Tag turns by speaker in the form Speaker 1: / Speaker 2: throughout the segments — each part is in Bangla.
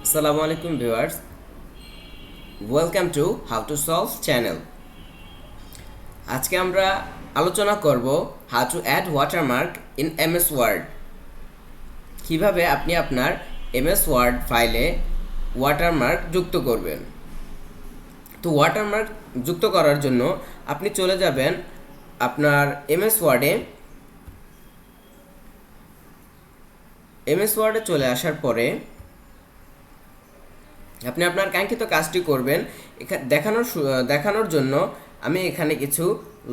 Speaker 1: Assalamu alaikum viewers. Welcome to How to Solve channel. আজকে আমরা আলোচনা করব how to add watermark in MS Word. কিভাবে আপনি আপনার MS Word ফাইলে ওয়াটারমার্ক যুক্ত করবেন। তো ওয়াটারমার্ক যুক্ত করার জন্য আপনি চলে যাবেন আপনার MS ওয়ার্ডে চলে আসার পরে আপনি আপনার কাঙ্ক্ষিত কাজটি করবেন। দেখানোর জন্য আমি এখানে কিছু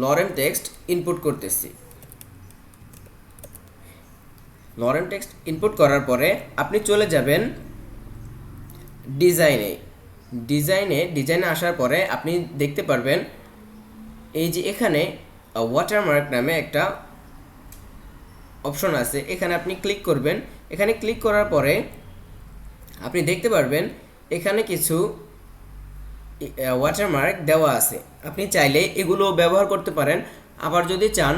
Speaker 1: লরেম টেক্সট ইনপুট করতেছি। লরেম টেক্সট ইনপুট করার পরে আপনি চলে যাবেন ডিজাইনে আসার পরে আপনি দেখতে পারবেন এই যে এখানে ওয়াটারমার্ক নামে একটা অপশন আছে, এখানে আপনি ক্লিক করবেন। এখানে ক্লিক করার পরে আপনি দেখতে পারবেন এখানে কিছু ওয়াটারমার্ক দেওয়া আছে। আপনি চাইলে এগুলো ব্যবহার করতে পারেন। আবার যদি চান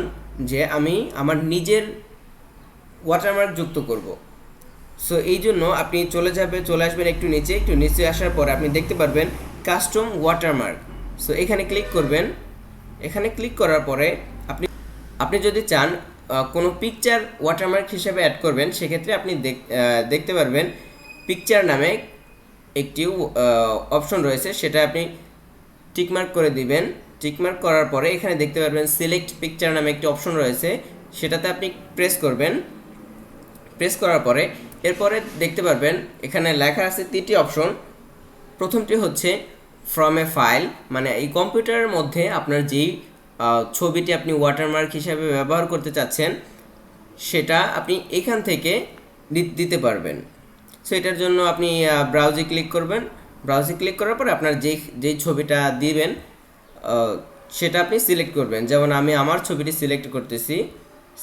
Speaker 1: যে আমি আমার নিজের ওয়াটারমার্ক যুক্ত করব, সো এই জন্য আপনি চলে আসবেন একটু নিচে আসার পরে আপনি দেখতে পারবেন কাস্টম ওয়াটারমার্ক। সো এখানে ক্লিক করবেন। এখানে ক্লিক করার পরে আপনি যদি চান কোনো পিকচার ওয়াটারমার্ক হিসেবে অ্যাড করবেন, সেক্ষেত্রে আপনি দেখতে পারবেন পিকচার নামে একটি অপশন রয়েছে, সেটা আপনি টিকমার্ক করে দিবেন। টিকমার্ক করার পরে এখানে দেখতে পারবেন সিলেক্ট পিকচার নামে একটি অপশন রয়েছে, সেটাতে আপনি প্রেস করবেন। প্রেস করার পরে এরপরে দেখতে পারবেন এখানে লেখা আছে তিনটি অপশন। প্রথমটি হচ্ছে ফ্রম এ ফাইল, মানে এই কম্পিউটারের মধ্যে আপনার যেই ছবিটি আপনি ওয়াটারমার্ক হিসাবে ব্যবহার করতে চাচ্ছেন সেটা আপনি এখান থেকে দিতে পারবেন। সো এটার জন্য আপনি ব্রাউজে ক্লিক করবেন। ব্রাউজে ক্লিক করার পরে আপনার যেই ছবিটা দিবেন সেটা আপনি সিলেক্ট করবেন। যেমন আমি আমার ছবিটি সিলেক্ট করতেছি,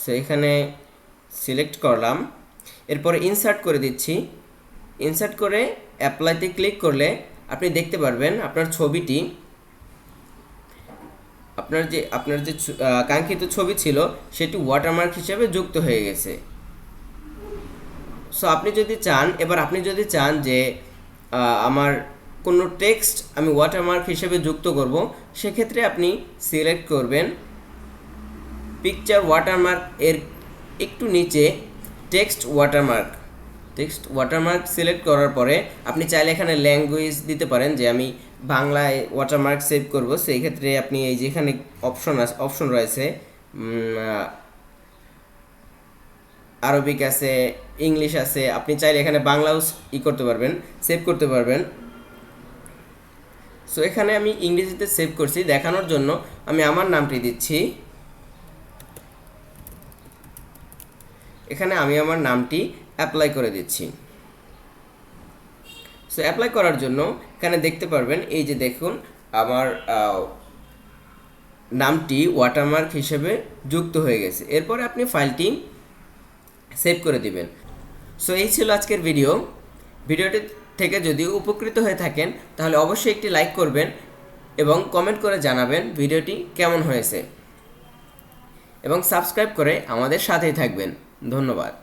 Speaker 1: সো এখানে সিলেক্ট করলাম। এরপরে ইনসার্ট করে দিচ্ছি। ইনসার্ট করে অ্যাপ্লাইতে ক্লিক করলে আপনি দেখতে পারবেন আপনার ছবিটি, আপনার যে কাঙ্ক্ষিত ছবি ছিল সেটি ওয়াটারমার্ক হিসেবে যুক্ত হয়ে গেছে। সো আপনি যদি চান যে আমার কোনো টেক্সট আমি ওয়াটারমার্ক হিসেবে যুক্ত করব, সেক্ষেত্রে আপনি সিলেক্ট করবেন পিকচার ওয়াটারমার্ক এর একটু নিচে টেক্সট ওয়াটারমার্ক সিলেক্ট করার পরে আপনি চাইলে এখানে ল্যাঙ্গুয়েজ দিতে পারেন যে আমি বাংলায় ওয়াটারমার্ক সেভ করব। সেই ক্ষেত্রে আপনি এই যেখানে অপশন রয়েছে, আরবিক আছে, ইংলিশ আছে, আপনি চাইলে এখানে বাংলাও সেভ করতে পারবেন। সো এখানে আমি ইংরেজিতে সেভ করছি। দেখানোর জন্য আমি আমার নামটি দিচ্ছি। এখানে আমি আমার নামটি অ্যাপ্লাই করে দিচ্ছি। সো অ্যাপ্লাই করার জন্য এখানে দেখতে পারবেন এই যে দেখুন আমার নামটি ওয়াটারমার্ক হিসেবে যুক্ত হয়ে গেছে। এরপরে আপনি ফাইলটি সেভ করে দিবেন। সো এই ছিল আজকের ভিডিওটি থেকে যদি উপকৃত হয়ে থাকেন তাহলে অবশ্যই একটি লাইক করবেন এবং কমেন্ট করে জানাবেন ভিডিওটি কেমন হয়েছে, এবং সাবস্ক্রাইব করে আমাদের সাথেই থাকবেন। ধন্যবাদ।